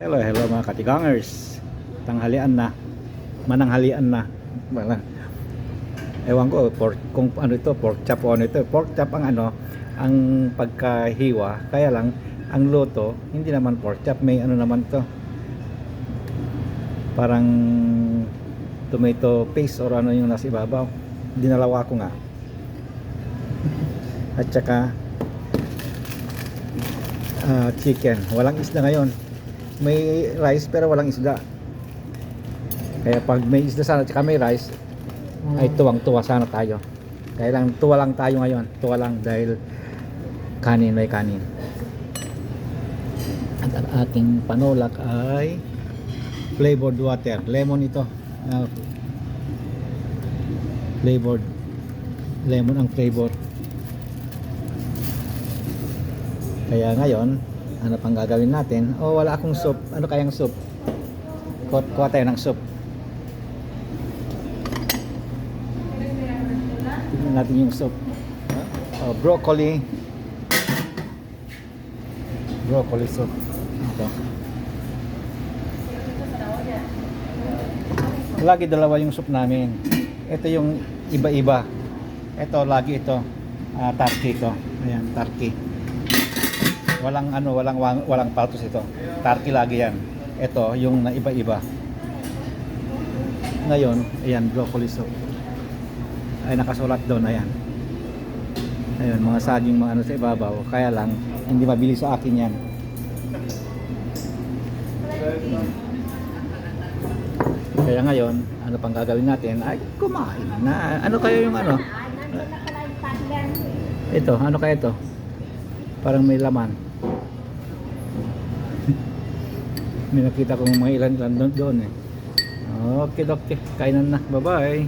Hello, hello mga katigangers. Tanghalian na. Mananghalian na. Wala. Ewan ko kung ano ito, pork chop o ano ito. Pork chop ang ano, ang pagkahiwa. Kaya lang ang luto, hindi naman pork chop, may ano naman to. Parang tomato paste or ano yung nasa ibabaw. Dinalawa ko nga. At saka chicken. Walang isda ngayon. May rice pero walang isda. Kaya pag may isda sana at may rice, ay tuwang-tuwa sana tayo. Kaya lang tuwa lang tayo ngayon. Tuwa lang dahil kanin, may kanin. At ang ating panulak ay flavored water. Lemon ito. Flavored. Lemon ang flavor. Kaya ngayon, ano pang gagawin natin? Oh, wala akong soup. Ano kayang soup? Kuha tayo ng soup. Tignan natin yung soup. Broccoli. Broccoli soup. Ito. Lagi dalawa yung soup namin. Ito yung iba-iba. Ito, lagi ito. Turkey ito. Ayan, turkey. Walang patos ito. Turkey lagi yan. Ito yung na iba-iba. Ngayon, ayan, broccoli soup. Ay nakasulat doon, ayan. Ayun, mga saging mga ano sa ibabaw. Kaya lang hindi mabili sa akin yan. Kaya ngayon, ano pang gagawin natin? Ay, kumain na. Ano kaya yung ano? Ito, ano kaya ito? Parang may laman. May nakita kong mga ilan doon eh. Okay, kainan na. Bye-bye.